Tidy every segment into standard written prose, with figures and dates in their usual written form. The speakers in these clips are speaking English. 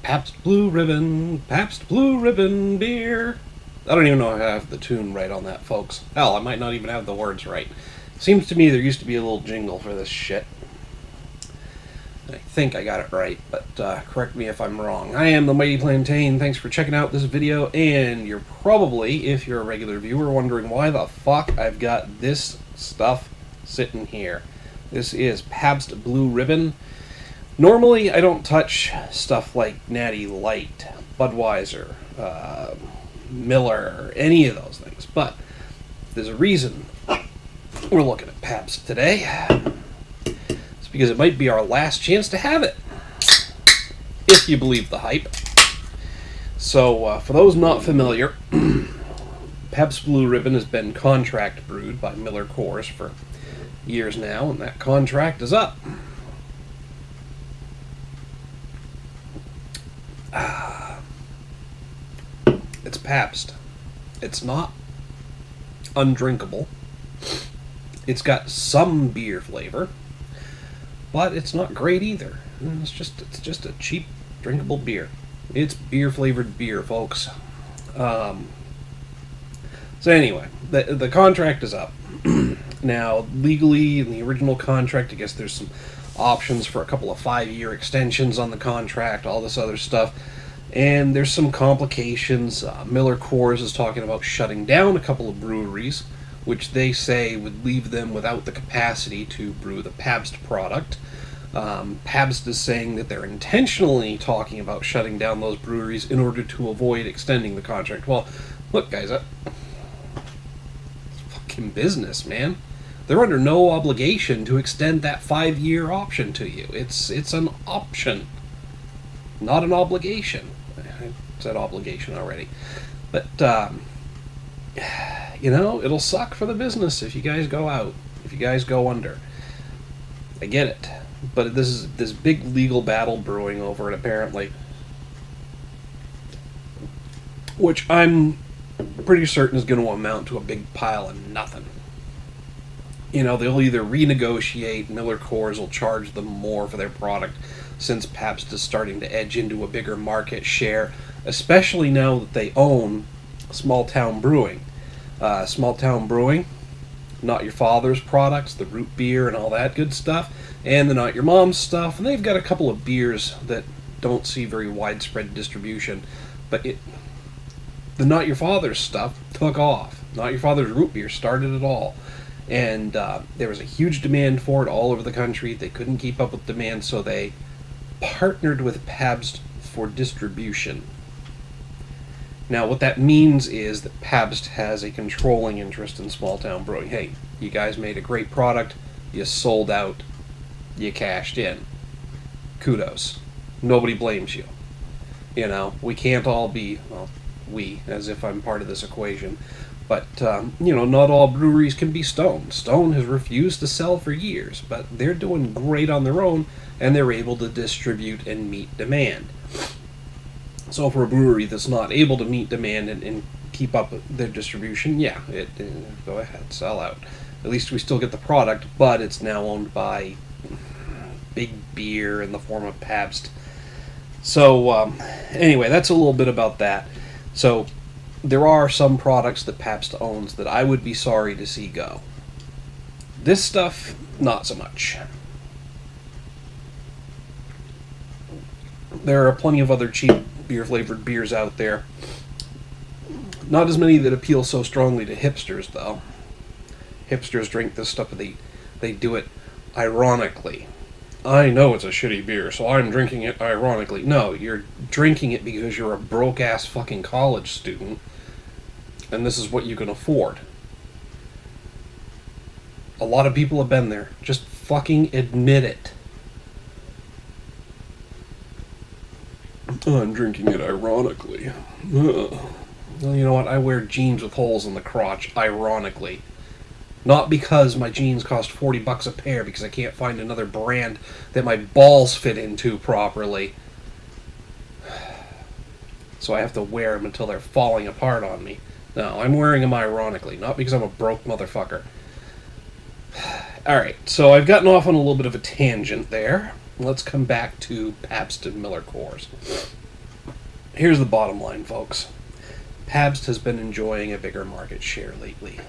Pabst Blue Ribbon, Pabst Blue Ribbon beer. I don't even know if I have the tune right on that, folks. Hell, I might not even have the words right. Seems to me there used to be a little jingle for this shit. I think I got it right, but correct me if I'm wrong. I am the Mighty Plantain. Thanks for checking out this video, and you're probably, if you're a regular viewer, wondering why the fuck I've got this stuff sitting here. This is Pabst Blue Ribbon. Normally, I don't touch stuff like Natty Light, Budweiser, Miller, any of those things, but there's a reason we're looking at Pabst today. It's because it might be our last chance to have it, if you believe the hype. So, for those not familiar, Pabst Blue Ribbon has been contract brewed by MillerCoors for years now, and that contract is up. It's Pabst. It's not undrinkable. It's got some beer flavor, but it's not great either. It's just a cheap drinkable beer. It's beer flavored beer, folks. So anyway, the contract is up. Now, legally, in the original contract, I guess there's some options for a couple of 5-year extensions on the contract, all this other stuff. And there's some complications. MillerCoors is talking about shutting down a couple of breweries, which they say would leave them without the capacity to brew the Pabst product. Pabst is saying that they're intentionally talking about shutting down those breweries in order to avoid extending the contract. Well, look, guys, it's fucking business, man. They're under no obligation to extend that 5-year option to you. It's an option, not an obligation. I said obligation already. But, you know, it'll suck for the business if you guys go out, if you guys go under. I get it. But this is this big legal battle brewing over it, apparently. Which I'm pretty certain is going to amount to a big pile of nothing. You know, they'll either renegotiate, MillerCoors will charge them more for their product, since Pabst is starting to edge into a bigger market share, especially now that they own Small Town Brewing. Small Town Brewing, Not Your Father's products, the root beer and all that good stuff, and the Not Your Mom's stuff, and they've got a couple of beers that don't see very widespread distribution, but the Not Your Father's stuff took off. Not Your Father's root beer started it all. And there was a huge demand for it all over the country. They couldn't keep up with demand, so they partnered with Pabst for distribution. Now, what that means is that Pabst has a controlling interest in Small Town Brewing. Hey, you guys made a great product. You sold out. You cashed in. Kudos. Nobody blames you. You know, we can't all be, well, we, as if I'm part of this equation. But, you know, not all breweries can be Stone. Stone has refused to sell for years, but they're doing great on their own, and they're able to distribute and meet demand. So for a brewery that's not able to meet demand and keep up their distribution, yeah, go ahead, sell out. At least we still get the product, but it's now owned by big beer in the form of Pabst. So, anyway, that's a little bit about that. So, there are some products that Pabst owns that I would be sorry to see go. This stuff, not so much. There are plenty of other cheap beer-flavored beers out there. Not as many that appeal so strongly to hipsters, though. Hipsters drink this stuff, but they do it ironically. I know it's a shitty beer, so I'm drinking it ironically. No, you're drinking it because you're a broke-ass fucking college student, and this is what you can afford. A lot of people have been there. Just fucking admit it. I'm drinking it ironically. Ugh. Well, you know what? I wear jeans with holes in the crotch, ironically. Not because my jeans cost $40 a pair, because I can't find another brand that my balls fit into properly. So I have to wear them until they're falling apart on me. No, I'm wearing them ironically, not because I'm a broke motherfucker. Alright, so I've gotten off on a little bit of a tangent there. Let's come back to Pabst and MillerCoors. Here's the bottom line, folks. Pabst has been enjoying a bigger market share lately.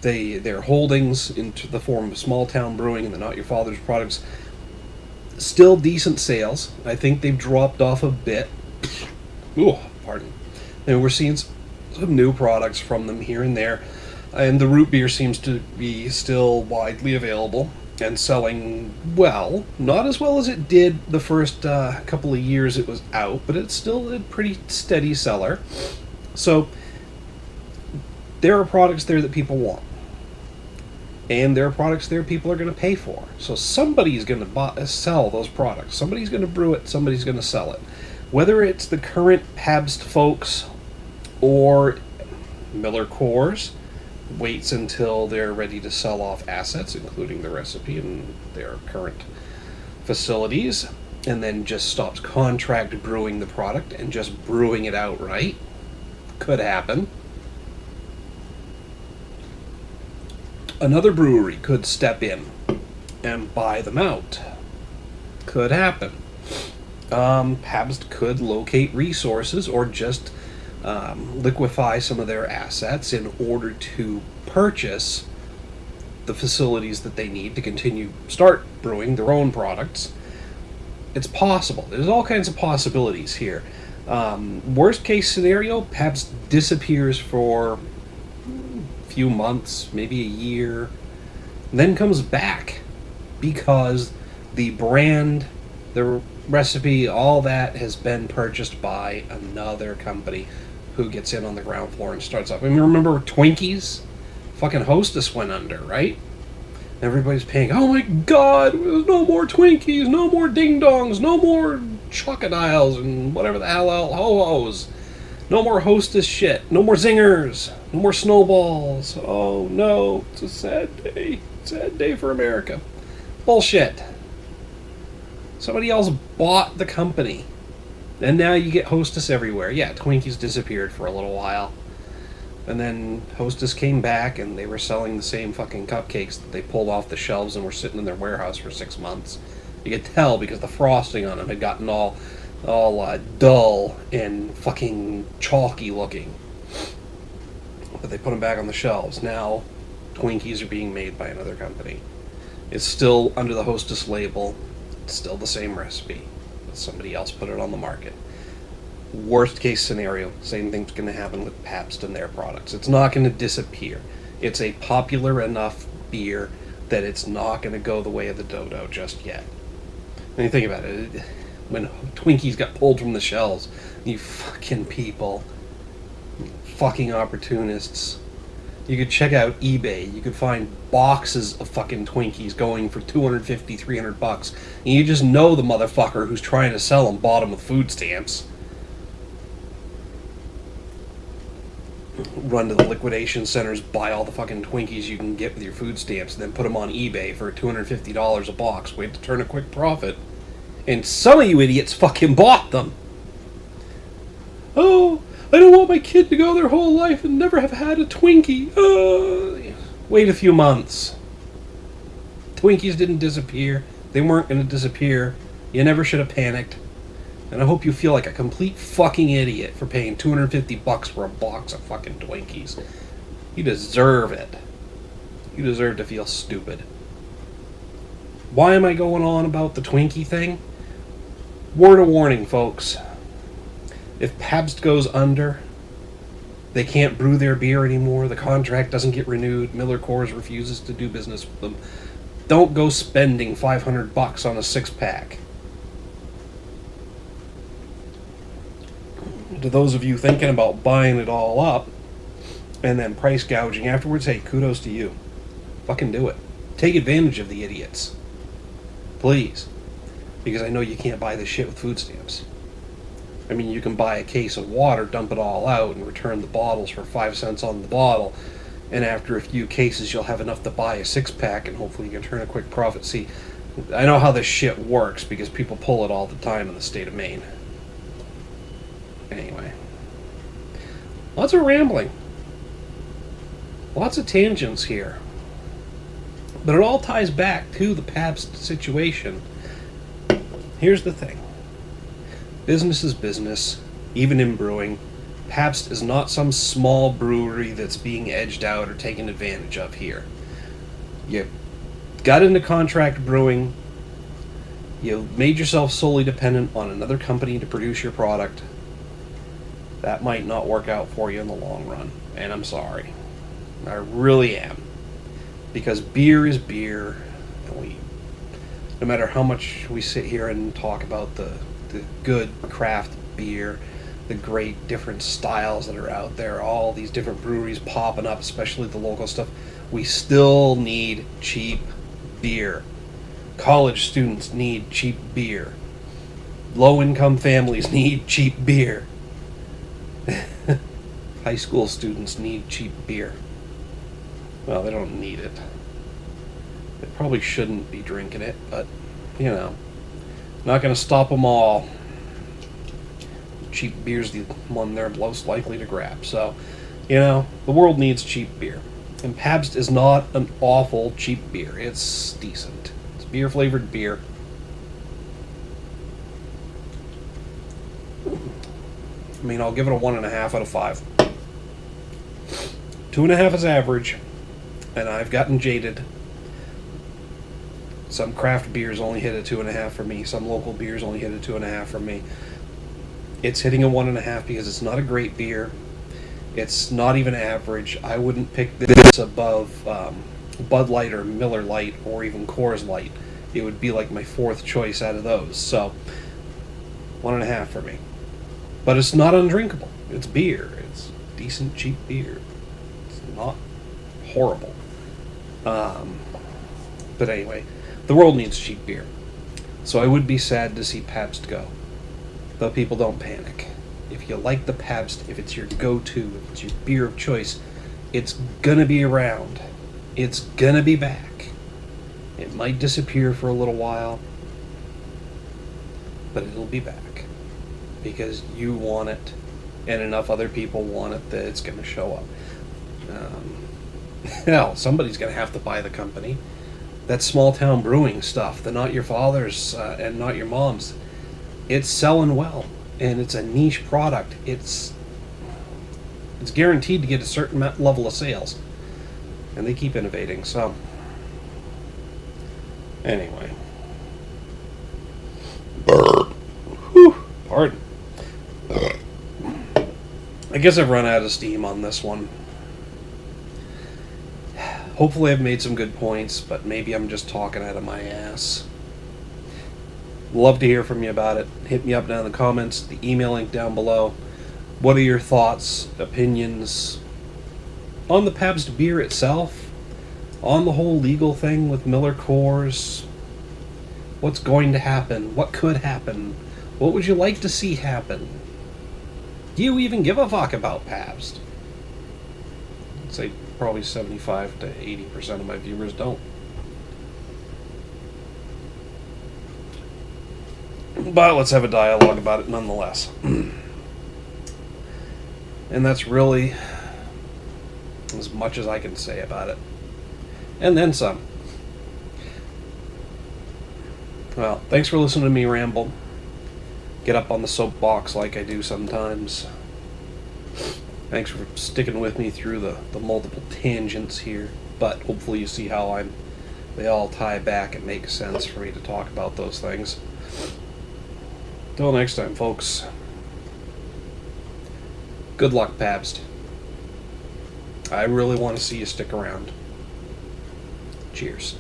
Their holdings into the form of small town brewing and the Not Your Father's products, still decent sales. I think they've dropped off a bit. Ooh, pardon. And we're seeing some new products from them here and there. And the root beer seems to be still widely available and selling well. Not as well as it did the first couple of years it was out, but it's still a pretty steady seller. So there are products there that people want. And there are products there people are going to pay for. So somebody's going to sell those products. Somebody's going to brew it. Somebody's going to sell it. Whether it's the current Pabst folks or MillerCoors waits until they're ready to sell off assets, including the recipe and their current facilities, and then just stops contract brewing the product and just brewing it outright. Could happen. Another brewery could step in and buy them out. Could happen. Pabst could locate resources or just liquefy some of their assets in order to purchase the facilities that they need to start brewing their own products. It's possible. There's all kinds of possibilities here. Worst case scenario, Pabst disappears for a few months, maybe a year, then comes back because the brand, the recipe, all that has been purchased by another company who gets in on the ground floor and starts up. I mean, remember Twinkies? Fucking Hostess went under, right? Everybody's paying, oh my god, there's no more Twinkies, no more Ding Dongs, no more Chocodiles and whatever the hell else, Ho-Hos. No more Hostess shit, no more Zingers, no more Snowballs. Oh no, it's a sad day. Sad day for America. Bullshit. Somebody else bought the company. And now you get Hostess everywhere. Yeah, Twinkies disappeared for a little while. And then Hostess came back and they were selling the same fucking cupcakes that they pulled off the shelves and were sitting in their warehouse for 6 months. You could tell because the frosting on them had gotten all dull and fucking chalky looking. But they put them back on the shelves. Now Twinkies are being made by another company. It's still under the Hostess label. It's still the same recipe. But somebody else put it on the market. Worst case scenario, same thing's going to happen with Pabst and their products. It's not going to disappear. It's a popular enough beer that it's not going to go the way of the dodo just yet. When you think about it, when Twinkies got pulled from the shelves, you fucking people, fucking opportunists, you could check out eBay. You could find boxes of fucking Twinkies going for $250, $300, and you just know the motherfucker who's trying to sell them bought them with food stamps. Run to the liquidation centers, buy all the fucking Twinkies you can get with your food stamps, and then put them on eBay for $250 a box. Wait to turn a quick profit. And some of you idiots fucking bought them. Oh, I don't want my kid to go their whole life and never have had a Twinkie. Wait a few months. Twinkies didn't disappear. They weren't going to disappear. You never should have panicked. And I hope you feel like a complete fucking idiot for paying $250 for a box of fucking Twinkies. You deserve it. You deserve to feel stupid. Why am I going on about the Twinkie thing? Word of warning, folks. If Pabst goes under, they can't brew their beer anymore, the contract doesn't get renewed, MillerCoors refuses to do business with them, don't go spending $500 on a six-pack. To those of you thinking about buying it all up and then price gouging afterwards, hey, kudos to you. Fucking do it. Take advantage of the idiots. Please. Because I know you can't buy this shit with food stamps. I mean, you can buy a case of water, dump it all out, and return the bottles for 5 cents on the bottle, and after a few cases you'll have enough to buy a six-pack, and hopefully you can turn a quick profit. See, I know how this shit works because people pull it all the time in the state of Maine. Anyway, lots of rambling, lots of tangents here, but it all ties back to the Pabst situation. Here's the thing. Business is business. even in brewing, Pabst is not some small brewery that's being edged out or taken advantage of here. You got into contract brewing, you made yourself solely dependent on another company to produce your product. That might not work out for you in the long run, and I'm sorry. I really am. Because beer is beer, and no matter how much we sit here and talk about the good craft beer, the great different styles that are out there, all these different breweries popping up, especially the local stuff, we still need cheap beer. College students need cheap beer. Low-income families need cheap beer. High school students need cheap beer. Well, they don't need it. They probably shouldn't be drinking it, but, not going to stop them all. Cheap beer's the one they're most likely to grab. So, the world needs cheap beer. And Pabst is not an awful cheap beer. It's decent. It's beer-flavored beer. I'll give it a 1.5 out of 5. 2.5 is average, and I've gotten jaded. Some craft beers only hit a 2.5 for me. Some local beers only hit a 2.5 for me. It's hitting a 1.5 because it's not a great beer. It's not even average. I wouldn't pick this above Bud Light or Miller Lite or even Coors Light. It would be like my fourth choice out of those. So, 1.5 for me. But it's not undrinkable. It's beer. It's decent, cheap beer. It's not horrible. But anyway, the world needs cheap beer. So I would be sad to see Pabst go. Though people don't panic. If you like the Pabst, if it's your go-to, if it's your beer of choice, it's gonna be around. It's gonna be back. It might disappear for a little while, but it'll be back. Because you want it, and enough other people want it that it's gonna show up. Hell, somebody's gonna have to buy the company. That small town brewing stuff, the not your father's and not your mom's, it's selling well, and it's a niche product. It's guaranteed to get a certain level of sales, and they keep innovating. So anyway, pardon. I guess I've run out of steam on this one. Hopefully I've made some good points, but maybe I'm just talking out of my ass. Love to hear from you about it. Hit me up down in the comments, the email link down below. What are your thoughts, opinions on the Pabst beer itself? On the whole legal thing with MillerCoors? What's going to happen? What could happen? What would you like to see happen? Do you even give a fuck about Pabst? I'd say probably 75 to 80% of my viewers don't. But let's have a dialogue about it nonetheless. And that's really as much as I can say about it. And then some. Well, thanks for listening to me ramble. Get up on the soapbox like I do sometimes. Thanks for sticking with me through the multiple tangents here. But hopefully you see how they all tie back and make sense for me to talk about those things. Till next time, folks. Good luck, Pabst. I really want to see you stick around. Cheers.